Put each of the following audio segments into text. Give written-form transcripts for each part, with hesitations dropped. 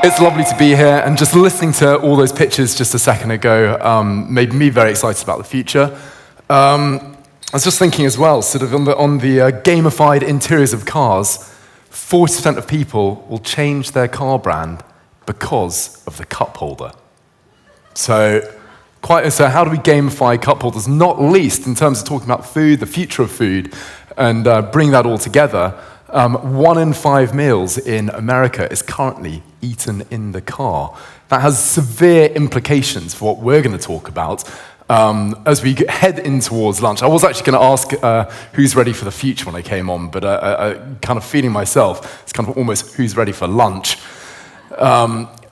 It's lovely to be here, and just listening to all those pictures just a second ago made me very excited about the future. I was just thinking as well, sort of on the gamified interiors of cars, 40% of people will change their car brand because of the cup holder. So how do we gamify cup holders, not least in terms of talking about food, the future of food, and bring that all together? 1 in 5 meals in America is currently eaten in the car. That has severe implications for what we're going to talk about as we head in towards lunch. I was actually going to ask who's ready for the future when I came on, but I kind of feeling myself, it's kind of almost who's ready for lunch.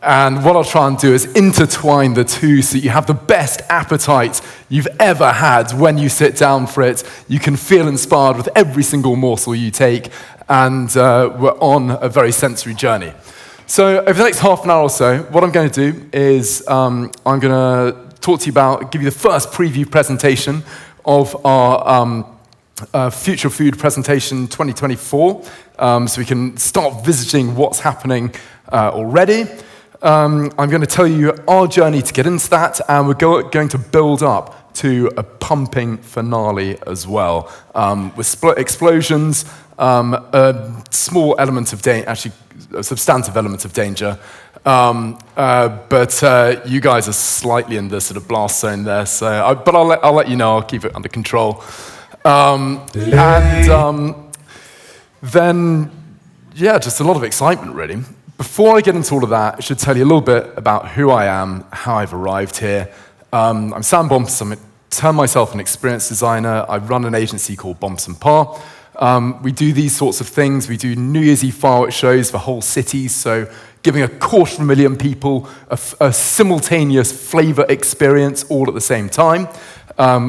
And what I'll try and do is intertwine the two so you have the best appetite you've ever had when you sit down for it. You can feel inspired with every single morsel you take, and we're on a very sensory journey. So over the next half an hour or so, what I'm going to do is I'm going to talk to you about, give you the first preview presentation of our Future Food Presentation 2024, so we can start visiting what's happening already. I'm going to tell you our journey to get into that, and we're going to build up to a pumping finale as well, with explosions, a small element of danger, actually a substantive element of danger, but you guys are slightly in the sort of blast zone there, so but I'll let you know. I'll keep it under control, then yeah, just a lot of excitement really. Before I get into all of that, I should tell you a little bit about who I am, how I've arrived here. I'm Sam Bompas. I'm term myself an experienced designer. I run an agency called Bompas & Par. We do these sorts of things. We do New Year's Eve fireworks shows for whole cities, so giving 250,000 people a simultaneous flavor experience all at the same time.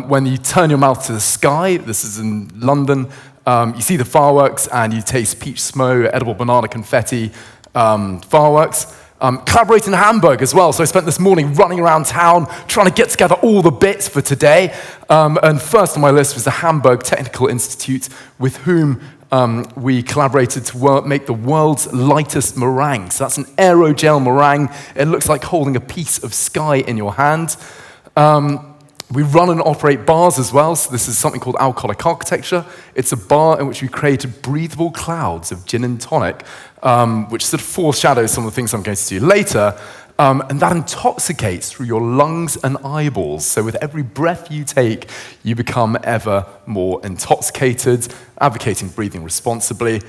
When you turn your mouth to the sky, this is in London, you see the fireworks and you taste peach smoke, edible banana confetti, fireworks. Collaborate in Hamburg as well, so I spent this morning running around town trying to get together all the bits for today. And first on my list was the Hamburg Technical Institute, with whom we collaborated to make the world's lightest meringue. So that's an aerogel meringue. It looks like holding a piece of sky in your hand. We run and operate bars as well, so this is something called alcoholic architecture. It's a bar in which we created breathable clouds of gin and tonic, which sort of foreshadows some of the things I'm going to do later, and that intoxicates through your lungs and eyeballs. So with every breath you take, you become ever more intoxicated, advocating breathing responsibly.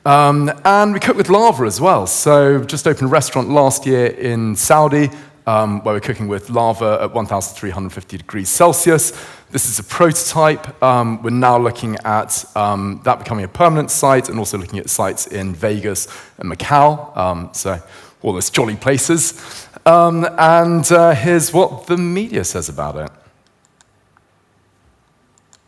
And we cook with lava as well. So just opened a restaurant last year in Saudi, where we're cooking with lava at 1,350 degrees Celsius. This is a prototype. We're now looking at that becoming a permanent site, and also looking at sites in Vegas and Macau, so all those jolly places. And here's what the media says about it.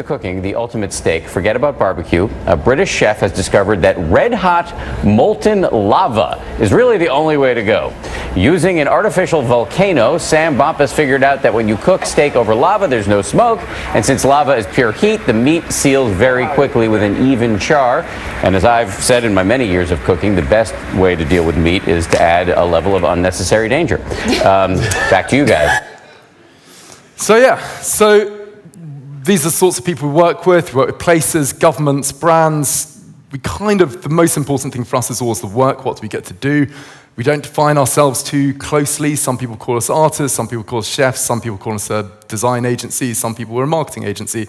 Cooking the ultimate steak, forget about barbecue. A British chef has discovered that red-hot molten lava is really the only way to go. Using an artificial volcano, Sam Bompas figured out that when you cook steak over lava, there's no smoke, and since lava is pure heat, the meat seals very quickly with an even char. And as I've said in my many years of cooking, the best way to deal with meat is to add a level of unnecessary danger. Back to you guys. So these are the sorts of people we work with places, governments, brands. The most important thing for us is always the work. What do we get to do? We don't define ourselves too closely. Some people call us artists, some people call us chefs, some people call us a design agency, some people are a marketing agency.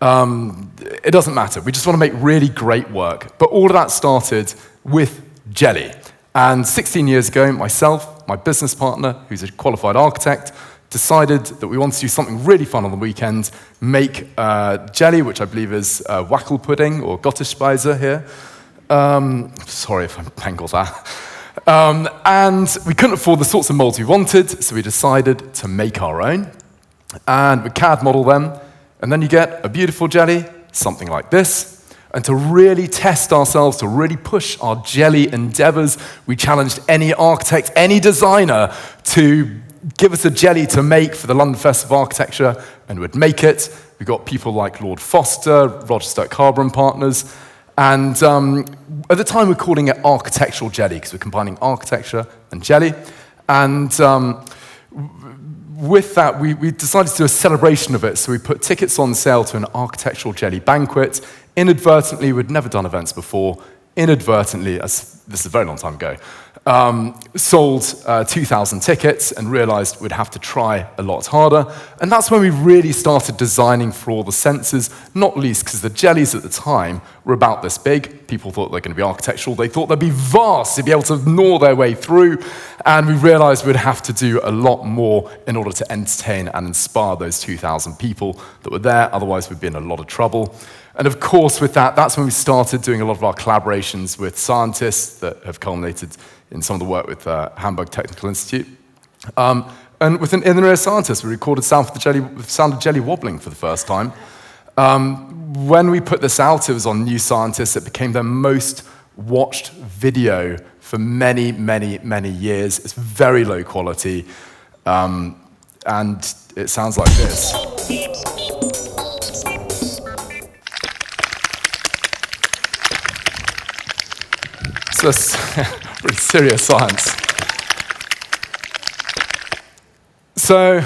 It doesn't matter. We just want to make really great work. But all of that started with jelly. And 16 years ago, myself, my business partner, who's a qualified architect, decided that we wanted to do something really fun on the weekend, make jelly, which I believe is Wackel pudding, or Gottespeise here. Sorry if I pangled that. And we couldn't afford the sorts of molds we wanted, so we decided to make our own. And we CAD model them, and then you get a beautiful jelly, something like this. And to really test ourselves, to really push our jelly endeavors, we challenged any architect, any designer to give us a jelly to make for the London Festival of Architecture, and we'd make it. We got people like Lord Foster, Roger Sturt Carver and Partners, And at the time, we're calling it architectural jelly, because we're combining architecture and jelly. And with that, we decided to do a celebration of it. So we put tickets on sale to an architectural jelly banquet. Inadvertently, we'd never done events before. Inadvertently, this is a very long time ago, sold 2,000 tickets and realized we'd have to try a lot harder. And that's when we really started designing for all the senses, not least because the jellies at the time were about this big. People thought they were going to be architectural. They thought they'd be vast, they'd be able to gnaw their way through. And we realized we'd have to do a lot more in order to entertain and inspire those 2,000 people that were there. Otherwise, we'd be in a lot of trouble. And of course, with that, that's when we started doing a lot of our collaborations with scientists that have culminated in some of the work with Hamburg Technical Institute. And with an in-ear scientist, we recorded sound of jelly wobbling for the first time. When we put this out, it was on New Scientist. It became their most watched video for many, many, many years. It's very low quality, and it sounds like this. So it's really serious science. So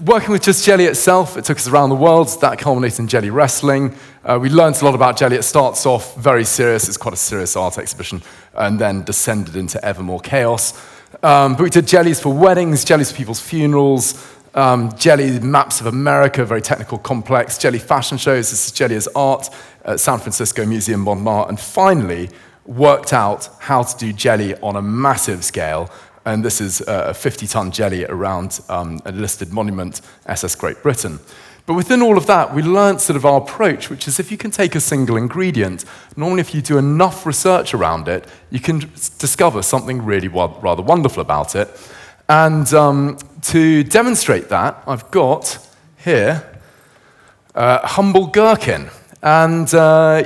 working with just jelly itself, it took us around the world. That culminated in jelly wrestling. We learned a lot about jelly. It starts off very serious. It's quite a serious art exhibition, and then descended into ever more chaos. But we did jellies for weddings, jellies for people's funerals, jelly maps of America, very technical, complex, jelly fashion shows. This is jelly as art at San Francisco Museum Montmartre. And finally, worked out how to do jelly on a massive scale. And this is a 50-ton jelly around a listed monument, SS Great Britain. But within all of that, we learned sort of our approach, which is if you can take a single ingredient, normally if you do enough research around it, you can discover something really rather wonderful about it. And to demonstrate that, I've got here humble gherkin. And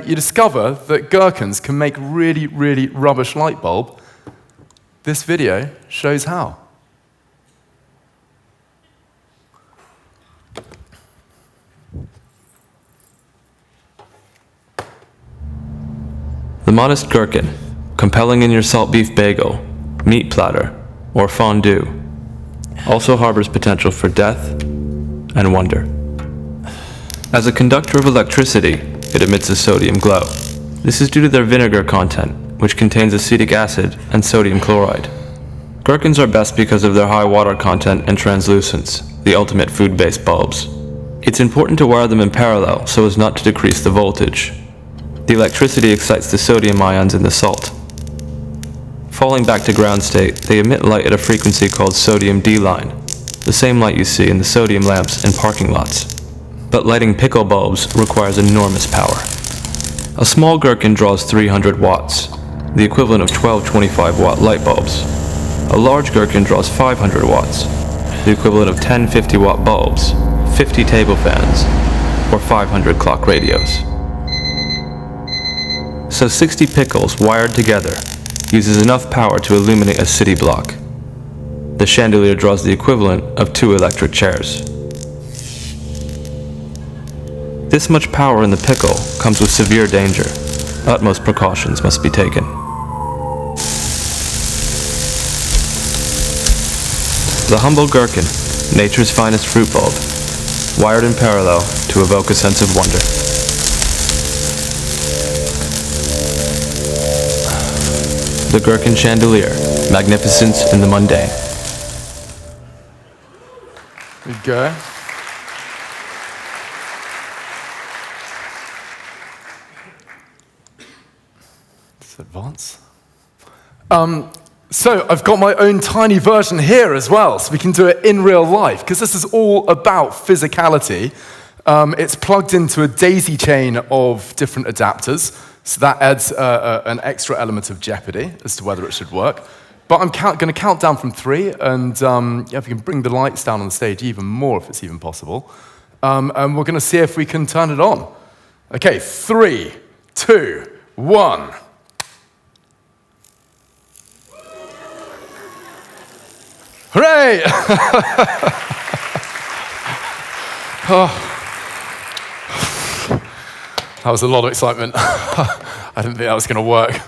you discover that gherkins can make really, really rubbish light bulb. This video shows how. The modest gherkin, compelling in your salt beef bagel, meat platter, or fondue, also harbors potential for death and wonder. As a conductor of electricity, it emits a sodium glow. This is due to their vinegar content, which contains acetic acid and sodium chloride. Gherkins are best because of their high water content and translucence, the ultimate food-based bulbs. It's important to wire them in parallel so as not to decrease the voltage. The electricity excites the sodium ions in the salt. Falling back to ground state, they emit light at a frequency called sodium D-line, the same light you see in the sodium lamps in parking lots. But lighting pickle bulbs requires enormous power. A small gherkin draws 300 watts, the equivalent of 12 25-watt light bulbs. A large gherkin draws 500 watts, the equivalent of 10 50-watt bulbs, 50 table fans, or 500 clock radios. So 60 pickles wired together uses enough power to illuminate a city block. The chandelier draws the equivalent of 2 electric chairs. This much power in the pickle comes with severe danger. Utmost precautions must be taken. The humble gherkin, nature's finest fruit bulb, wired in parallel to evoke a sense of wonder. The gherkin chandelier, magnificence in the mundane. There you go. Advance. So I've got my own tiny version here as well, so we can do it in real life, because this is all about physicality. It's plugged into a daisy chain of different adapters, so that adds an extra element of jeopardy as to whether it should work. But I'm going to count down from 3, and if we can bring the lights down on the stage even more, if it's even possible. And we're going to see if we can turn it on. Okay, 3, 2, 1. Hooray! Oh. That was a lot of excitement. I didn't think that was going to work.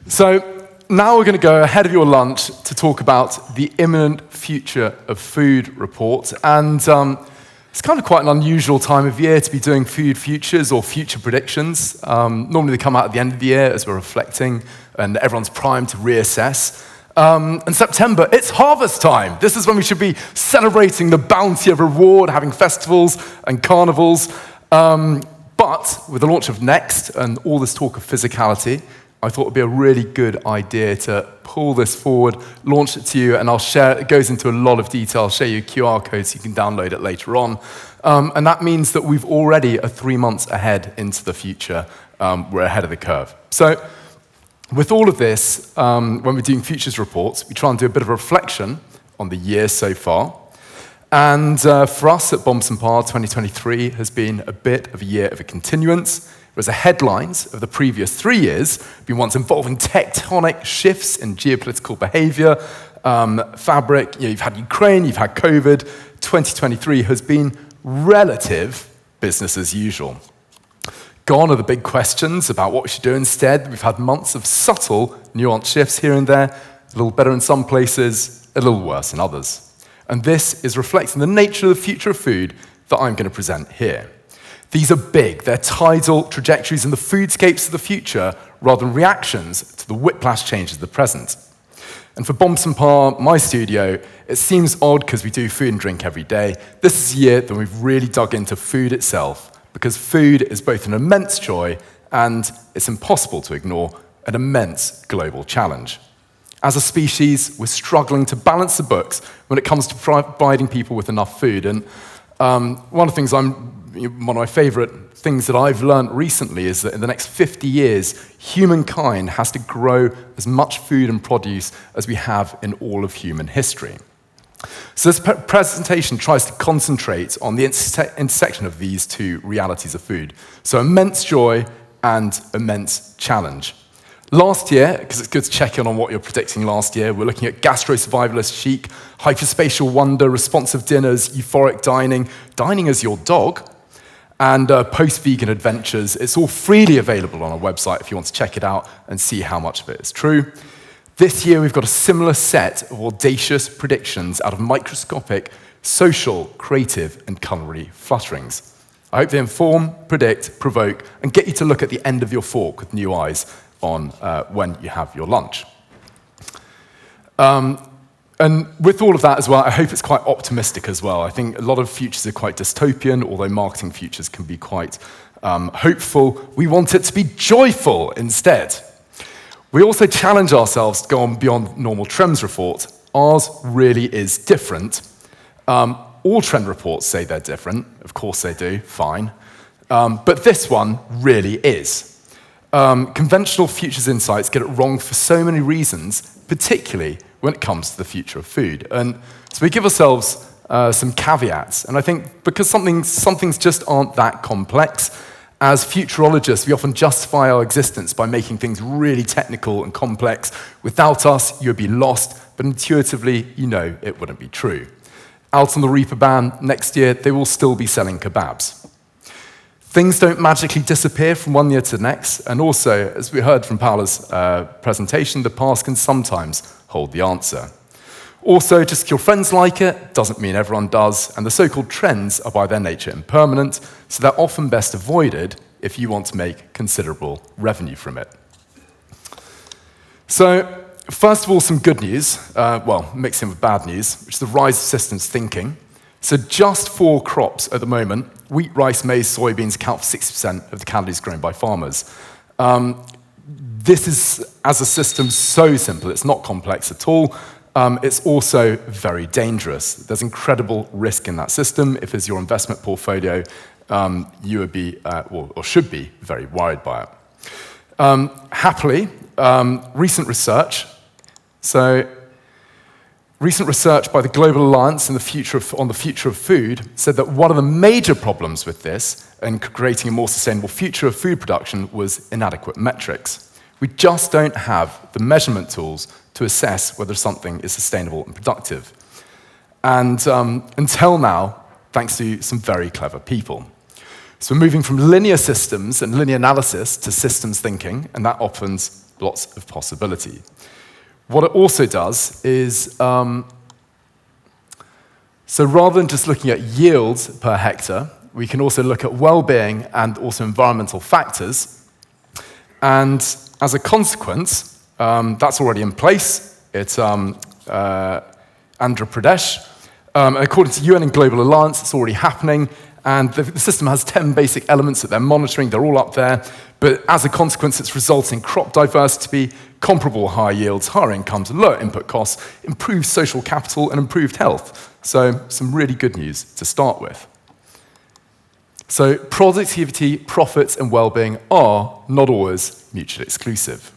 So now we're going to go ahead of your lunch to talk about the imminent future of food report. And it's kind of quite an unusual time of year to be doing food futures or future predictions. Normally they come out at the end of the year as we're reflecting and everyone's primed to reassess. In September, it's harvest time. This is when we should be celebrating the bounty of reward, having festivals and carnivals. But with the launch of Next and all this talk of physicality, I thought it would be a really good idea to pull this forward, launch it to you, and I'll share, it goes into a lot of detail. I'll show you a QR code so you can download it later on. And that means that we've already are 3 months ahead into the future. We're ahead of the curve. So with all of this, when we're doing futures reports, we try and do a bit of a reflection on the year so far. And for us at Bompas & Par, 2023 has been a bit of a year of a continuance. Whereas the headlines of the previous 3 years have been ones involving tectonic shifts in geopolitical behavior, fabric. You've had Ukraine, you've had COVID. 2023 has been relative business as usual. Gone are the big questions about what we should do instead. We've had months of subtle, nuanced shifts here and there, a little better in some places, a little worse in others. And this is reflecting the nature of the future of food that I'm going to present here. These are big. They're tidal trajectories in the foodscapes of the future rather than reactions to the whiplash changes of the present. And for Bompas & Par, my studio, it seems odd because we do food and drink every day. This is a year that we've really dug into food itself because food is both an immense joy and it's impossible to ignore an immense global challenge. As a species, we're struggling to balance the books when it comes to providing people with enough food. And one of the things one of my favorite things that I've learned recently is that in the next 50 years, humankind has to grow as much food and produce as we have in all of human history. So this presentation tries to concentrate on the intersection of these two realities of food. So immense joy and immense challenge. Last year, because it's good to check in on what you're predicting last year, we're looking at gastro-survivalist chic, hyperspatial wonder, responsive dinners, euphoric dining, dining as your dog, and post-vegan adventures. It's all freely available on our website if you want to check it out and see how much of it is true. This year, we've got a similar set of audacious predictions out of microscopic, social, creative, and culinary flutterings. I hope they inform, predict, provoke, and get you to look at the end of your fork with new eyes on when you have your lunch. And with all of that as well, I hope it's quite optimistic as well. I think a lot of futures are quite dystopian, although marketing futures can be quite hopeful. We want it to be joyful instead. We also challenge ourselves to go on beyond normal trends report. Ours really is different. All trend reports say they're different. Of course they do, fine. But this one really is. Conventional futures insights get it wrong for so many reasons, particularly when it comes to the future of food. And so we give ourselves some caveats. And I think because some things just aren't that complex, as futurologists, we often justify our existence by making things really technical and complex. Without us, you'd be lost, but intuitively, you know it wouldn't be true. Out on the Reeperbahn next year, they will still be selling kebabs. Things don't magically disappear from one year to the next, and also, as we heard from Paola's presentation, the past can sometimes hold the answer. Also, just because your friends like it doesn't mean everyone does, and the so-called trends are by their nature impermanent, so they're often best avoided if you want to make considerable revenue from it. So, first of all, some good news, mixed in with bad news, which is the rise of systems thinking. So just 4 crops at the moment, wheat, rice, maize, soybeans, account for 60% of the calories grown by farmers. This is, as a system, so simple. It's not complex at all. It's also very dangerous. There's incredible risk in that system. If it's your investment portfolio, you would be, or should be, very worried by it. Happily, recent research by the Global Alliance on the Future of Food said that one of the major problems with this and creating a more sustainable future of food production was inadequate metrics. We just don't have the measurement tools to assess whether something is sustainable and productive. And until now, thanks to some very clever people. So we're moving from linear systems and linear analysis to systems thinking, and that opens lots of possibility. What it also does is, so rather than just looking at yields per hectare, we can also look at well-being and also environmental factors. And as a consequence, that's already in place. It's Andhra Pradesh. According to UN and Global Alliance, it's already happening. And the system has 10 basic elements that they're monitoring. They're all up there. But as a consequence, it's resulting in crop diversity, comparable higher yields, higher incomes, lower input costs, improved social capital, and improved health. So some really good news to start with. So productivity, profits, and well-being are not always mutually exclusive.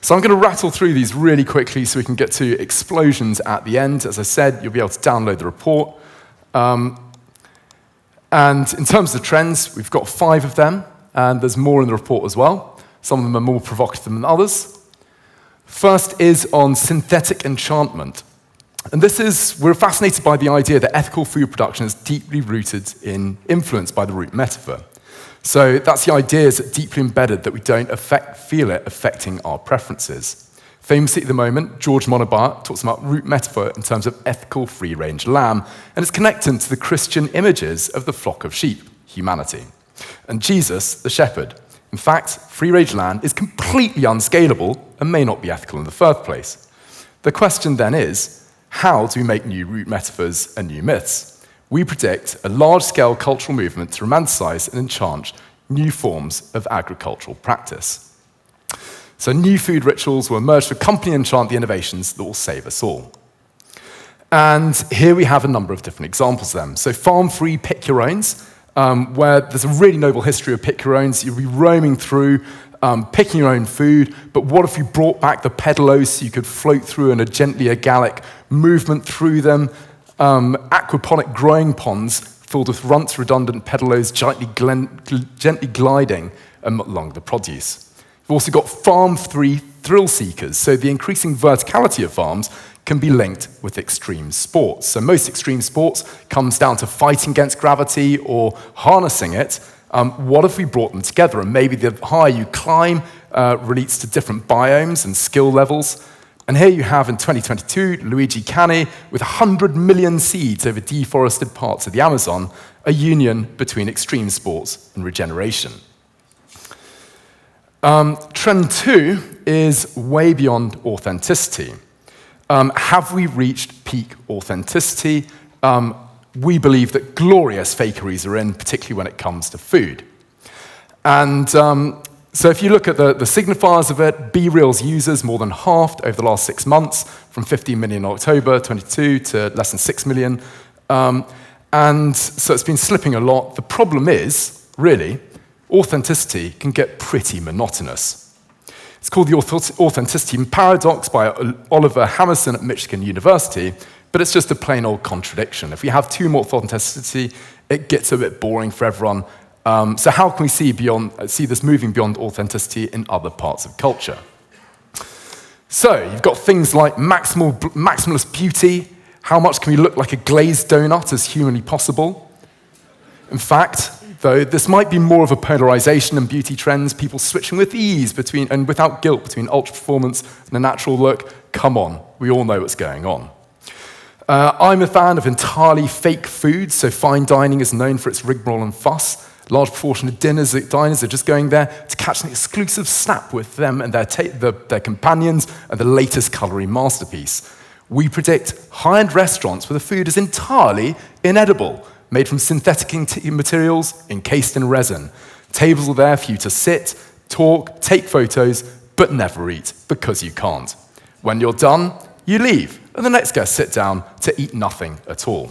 So I'm going to rattle through these really quickly so we can get to explosions at the end. As I said, you'll be able to download the report. And in terms of trends, we've got 5 of them, and there's more in the report as well. Some of them are more provocative than others. First is on synthetic enchantment. And we're fascinated by the idea that ethical food production is deeply rooted in influence by the root metaphor. So that's the idea is deeply embedded that we don't feel it affecting our preferences. Famously at the moment, George Monbiot talks about root metaphor in terms of ethical free-range lamb, and it's connected to the Christian images of the flock of sheep, humanity, and Jesus, the shepherd. In fact, free-range lamb is completely unscalable and may not be ethical in the first place. The question then is, how do we make new root metaphors and new myths? We predict a large-scale cultural movement to romanticize and enchant new forms of agricultural practice. So new food rituals will emerge to accompany and enchant the innovations that will save us all. And here we have a number of different examples of them. So farm-free pick-your-owns, where there's a really noble history of pick-your-owns. You'll be roaming through, picking your own food, but what if you brought back the pedalos so you could float through in a gently agalic movement through them? Aquaponic growing ponds filled with runts redundant pedalos gently gliding along the produce. We've also got farm-free thrill seekers, so the increasing verticality of farms can be linked with extreme sports. So most extreme sports comes down to fighting against gravity or harnessing it. What if we brought them together? And maybe the higher you climb relates to different biomes and skill levels. And here you have in 2022, Luigi Canni, with 100 million seeds over deforested parts of the Amazon, a union between extreme sports and regeneration. Trend 2 is way beyond authenticity. Have we reached peak authenticity? We believe that glorious fakeries are in, particularly when it comes to food. And so if you look at the signifiers of it, BeReal's users more than halved over the last 6 months, from 15 million in October 22 to less than 6 million. And so it's been slipping a lot. The problem is, really, authenticity can get pretty monotonous. It's called the authenticity paradox by Oliver Hammerson at Michigan University, but it's just a plain old contradiction. If we have too much authenticity, it gets a bit boring for everyone. So how can we see this moving beyond authenticity in other parts of culture? So you've got things like maximalist beauty. How much can we look like a glazed donut as humanly possible? In fact, though, this might be more of a polarization in beauty trends, people switching with ease and without guilt between ultra performance and a natural look. Come on, we all know what's going on. I'm a fan of entirely fake foods, so fine dining is known for its rigmarole and fuss. A large proportion of diners are just going there to catch an exclusive snap with them and their companions and the latest culinary masterpiece. We predict high-end restaurants where the food is entirely inedible, made from synthetic materials encased in resin. Tables are there for you to sit, talk, take photos, but never eat, because you can't. When you're done, you leave, and the next guest sit down to eat nothing at all.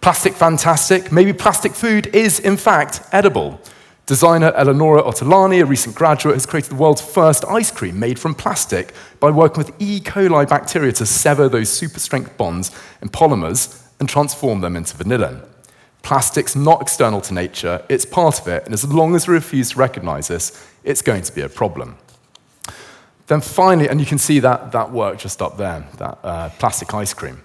Plastic fantastic. Maybe plastic food is, in fact, edible. Designer Eleonora Ottolani, a recent graduate, has created the world's first ice cream made from plastic by working with E. coli bacteria to sever those super-strength bonds in polymers and transform them into vanillin. Plastic's not external to nature, it's part of it, and as long as we refuse to recognize this, it's going to be a problem. Then finally, and you can see that work just up there, that plastic ice cream.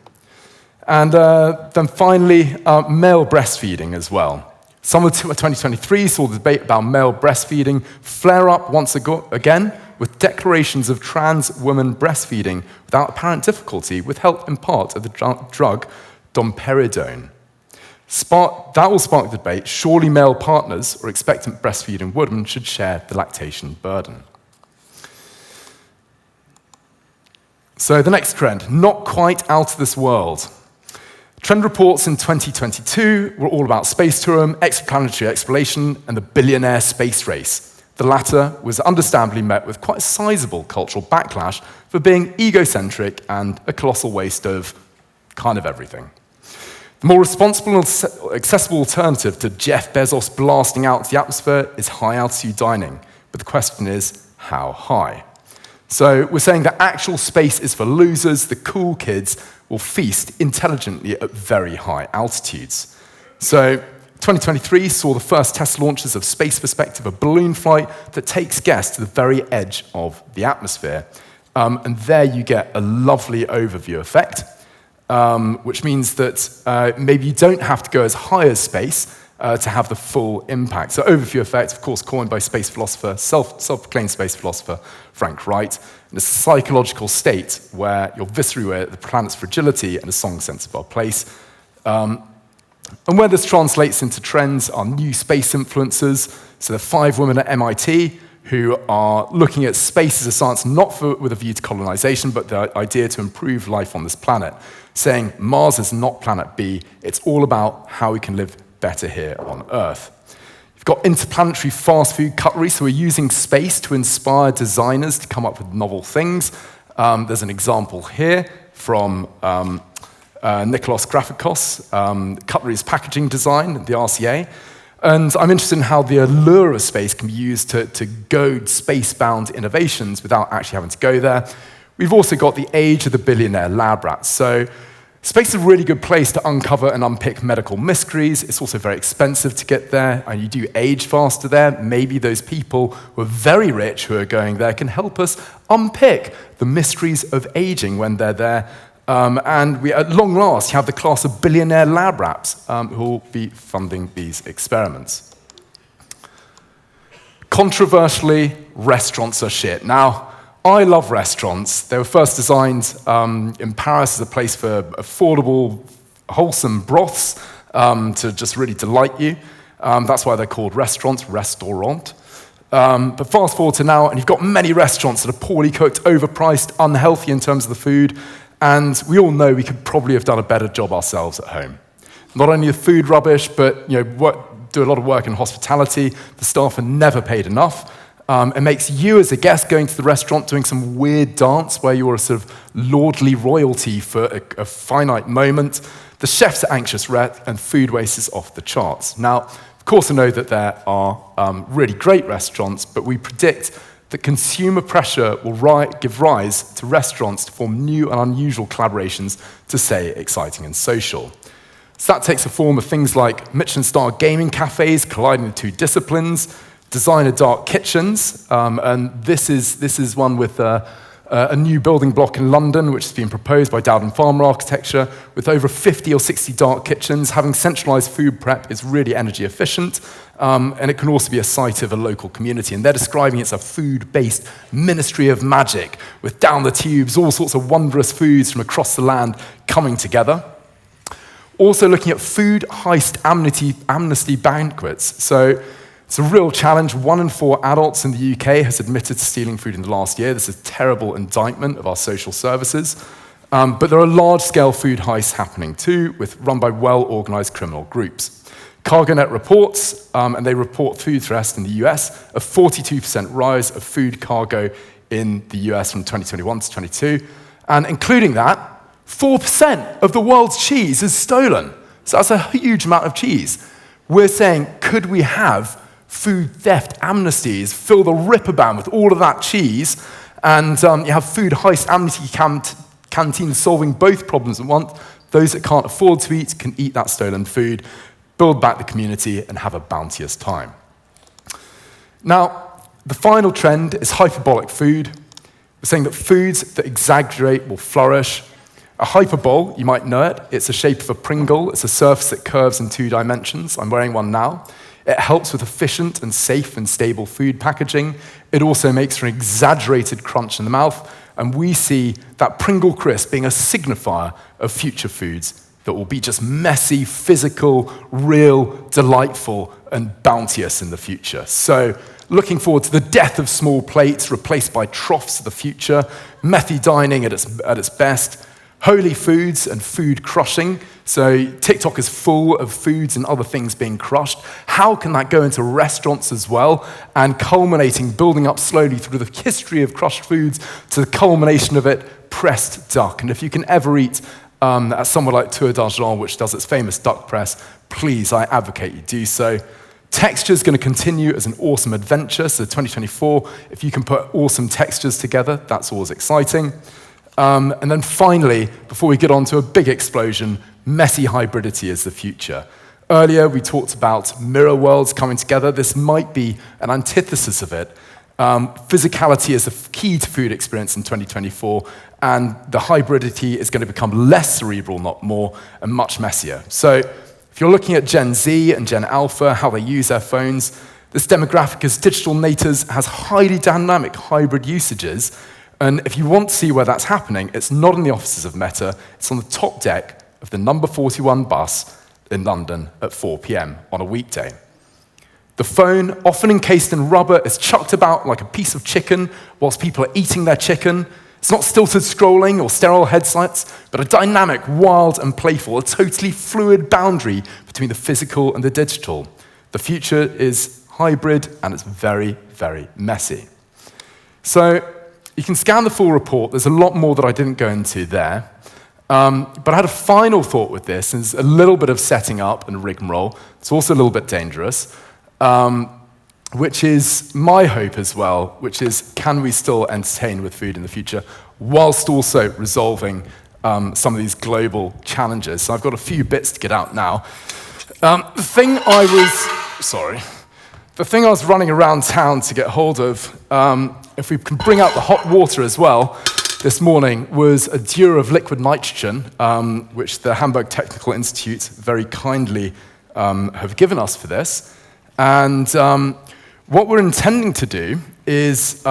And then finally, male breastfeeding as well. Summer 2023 saw the debate about male breastfeeding flare up once again, with declarations of trans women breastfeeding without apparent difficulty withheld in part of the drug domperidone. That will spark the debate. Surely male partners or expectant breastfeeding women should share the lactation burden. So the next trend, not quite out of this world. Trend reports in 2022 were all about space tourism, exoplanetary exploration, and the billionaire space race. The latter was understandably met with quite a sizable cultural backlash for being egocentric and a colossal waste of kind of everything. The more responsible and accessible alternative to Jeff Bezos blasting out to the atmosphere is high-altitude dining. But the question is, how high? So we're saying that actual space is for losers. The cool kids will feast intelligently at very high altitudes. So 2023 saw the first test launches of Space Perspective, a balloon flight that takes guests to the very edge of the atmosphere. And there you get a lovely overview effect, which means that maybe you don't have to go as high as space to have the full impact. So overview effect, of course, coined by space philosopher, self-proclaimed space philosopher Frank Wright, and it's a psychological state where you're viscerally aware of the planet's fragility and a strong sense of our place. And where this translates into trends are new space influencers. So there are 5 women at MIT who are looking at space as a science not with a view to colonization, but the idea to improve life on this planet, saying Mars is not planet B, it's all about how we can live better here on Earth. You've got interplanetary fast food cutlery, so we're using space to inspire designers to come up with novel things. There's an example here from Nikolaos Grafikos, Cutlery's packaging design, the RCA. And I'm interested in how the allure of space can be used to goad space-bound innovations without actually having to go there. We've also got the age of the billionaire lab rats. So space is a really good place to uncover and unpick medical mysteries. It's also very expensive to get there, and you do age faster there. Maybe those people who are very rich who are going there can help us unpick the mysteries of aging when they're there. And we, at long last, have the class of billionaire lab rats who will be funding these experiments. Controversially, restaurants are shit. Now, I love restaurants. They were first designed in Paris as a place for affordable, wholesome broths to just really delight you. That's why they're called restaurants, restaurant. But fast forward to now, and you've got many restaurants that are poorly cooked, overpriced, unhealthy in terms of the food. And we all know we could probably have done a better job ourselves at home. Not only the food rubbish, but do a lot of work in hospitality. The staff are never paid enough. It makes you as a guest going to the restaurant doing some weird dance where you're a sort of lordly royalty for a finite moment. The chef's are anxious wreck, and food waste is off the charts. Now, of course, I know that there are really great restaurants, but we predict that consumer pressure will give rise to restaurants to form new and unusual collaborations to say exciting and social. So that takes the form of things like Michelin-star gaming cafes colliding the two disciplines, designer dark kitchens, and this is one with a new building block in London, which has been proposed by Dowden Farmer Architecture, with over 50 or 60 dark kitchens. Having centralized food prep is really energy efficient, and it can also be a site of a local community. And they're describing it as a food-based ministry of magic, with down the tubes, all sorts of wondrous foods from across the land coming together. Also looking at food heist amnesty banquets. So it's a real challenge. 1 in 4 adults in the UK has admitted to stealing food in the last year. This is a terrible indictment of our social services. But there are large-scale food heists happening too, run by well-organized criminal groups. CargoNet reports, and they report food theft in the US, a 42% rise of food cargo in the US from 2021 to 22. And including that, 4% of the world's cheese is stolen. So that's a huge amount of cheese. We're saying, could we have food theft amnesties, fill the ripper band with all of that cheese, and you have food heist amnesty canteens solving both problems at once. Those that can't afford to eat can eat that stolen food, build back the community, and have a bounteous time. Now, the final trend is hyperbolic food. We're saying that foods that exaggerate will flourish. A hyperbole, you might know it. It's the shape of a Pringle. It's a surface that curves in 2 dimensions. I'm wearing one now. It helps with efficient and safe and stable food packaging. It also makes for an exaggerated crunch in the mouth. And we see that Pringle crisp being a signifier of future foods that will be just messy, physical, real, delightful, and bounteous in the future. So, looking forward to the death of small plates replaced by troughs of the future, methy dining at its best, holy foods and food crushing. So TikTok is full of foods and other things being crushed. How can that go into restaurants as well? And culminating, building up slowly through the history of crushed foods to the culmination of it, pressed duck. And if you can ever eat at somewhere like Tour d'Argent, which does its famous duck press, please, I advocate you do so. Texture is going to continue as an awesome adventure. So 2024, if you can put awesome textures together, that's always exciting. And then finally, before we get on to a big explosion, messy hybridity is the future. Earlier, we talked about mirror worlds coming together. This might be an antithesis of it. Physicality is the key to food experience in 2024, and the hybridity is going to become less cerebral, not more, and much messier. So if you're looking at Gen Z and Gen Alpha, how they use their phones, this demographic as digital natives has highly dynamic hybrid usages. And if you want to see where that's happening, it's not in the offices of Meta, it's on the top deck of the number 41 bus in London at 4 p.m. on a weekday. The phone, often encased in rubber, is chucked about like a piece of chicken whilst people are eating their chicken. It's not stilted scrolling or sterile headsets, but a dynamic, wild, and playful, a totally fluid boundary between the physical and the digital. The future is hybrid, and it's very, very messy. So you can scan the full report. There's a lot more that I didn't go into there. But I had a final thought with this, and it's a little bit of setting up and rigmarole. It's also a little bit dangerous, which is my hope as well, which is, can we still entertain with food in the future, whilst also resolving some of these global challenges? So I've got a few bits to get out now. The thing I was running around town to get hold of, if we can bring out the hot water as well, this morning was a dewar of liquid nitrogen, which the Hamburg Technical Institute very kindly have given us for this. And what we're intending to do is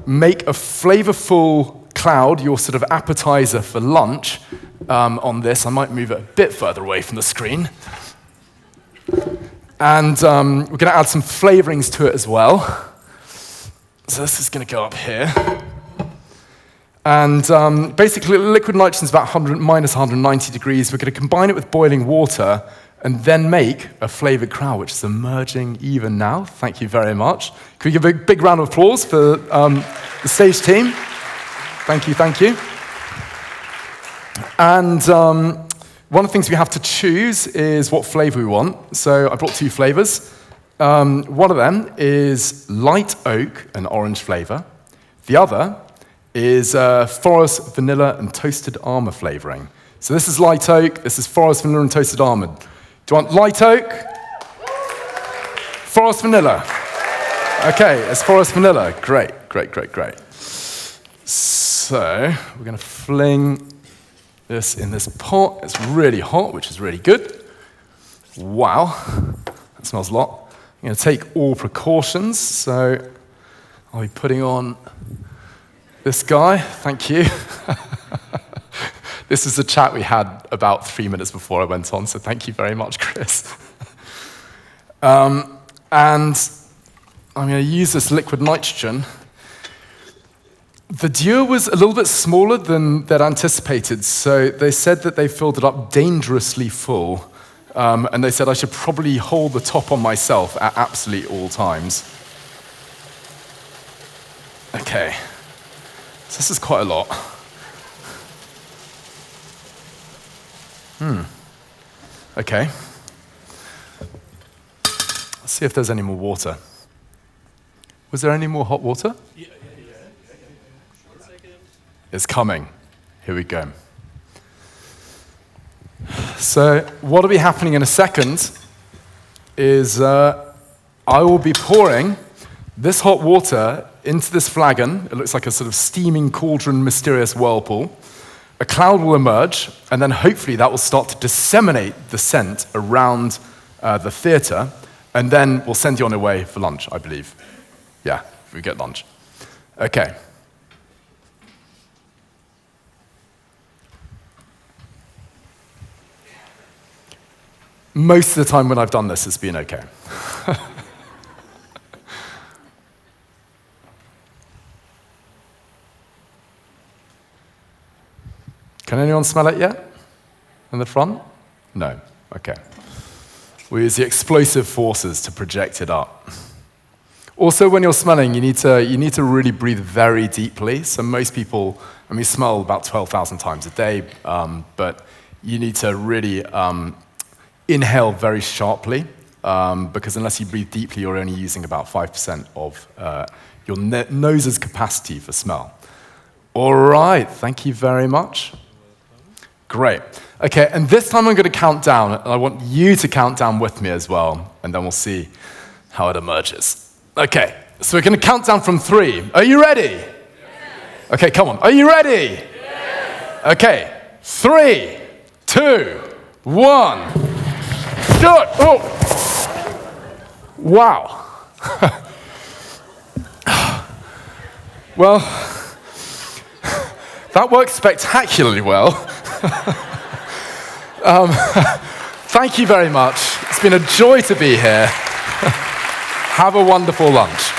make a flavorful cloud, your sort of appetizer for lunch on this. I might move it a bit further away from the screen. And we're going to add some flavorings to it as well. So this is going to go up here. And basically, liquid nitrogen is about minus 190 degrees. We're going to combine it with boiling water and then make a flavored crown, which is emerging even now. Thank you very much. Can we give a big round of applause for the stage team? Thank you, thank you. And one of the things we have to choose is what flavor we want. So I brought 2 flavors. One of them is light oak and orange flavor. The other is forest vanilla and toasted almond flavoring. So this is light oak, this is forest vanilla and toasted almond. Do you want light oak? Forest vanilla. Okay, it's forest vanilla. Great, great, great, great. So we're going to fling this in this pot. It's really hot, which is really good. Wow, that smells a lot. I'm going to take all precautions. So I'll be putting on this guy. Thank you. This is a chat we had about 3 minutes before I went on, so thank you very much, Chris. And I'm going to use this liquid nitrogen. The dewar was a little bit smaller than they'd anticipated, so they said that they filled it up dangerously full, and they said I should probably hold the top on myself at absolutely all times. Okay, so this is quite a lot. Okay. Let's see if there's any more water. Was there any more hot water? Yeah. It's coming. Here we go. So what will be happening in a second is I will be pouring this hot water into this flagon. It looks like a sort of steaming cauldron, mysterious whirlpool. A cloud will emerge, and then hopefully that will start to disseminate the scent around the theater, and then we'll send you on your way for lunch, I believe. Yeah, we get lunch. Okay. Most of the time when I've done this, it's been okay. Can anyone smell it yet? In the front? No. Okay. We use the explosive forces to project it up. Also, when you're smelling, you need to really breathe very deeply. So most people, smell about 12,000 times a day, but you need to really inhale very sharply, because unless you breathe deeply, you're only using about 5% of your nose's capacity for smell. All right, thank you very much. Great. Okay, and this time I'm going to count down, and I want you to count down with me as well, and then we'll see how it emerges. Okay, so we're going to count down from 3. Are you ready? Yes. Okay, come on. Are you ready? Yes. Okay, 3, 2, 1. Good. Oh. Wow. Well, that worked spectacularly well. Thank you very much. It's been a joy to be here. Have a wonderful lunch.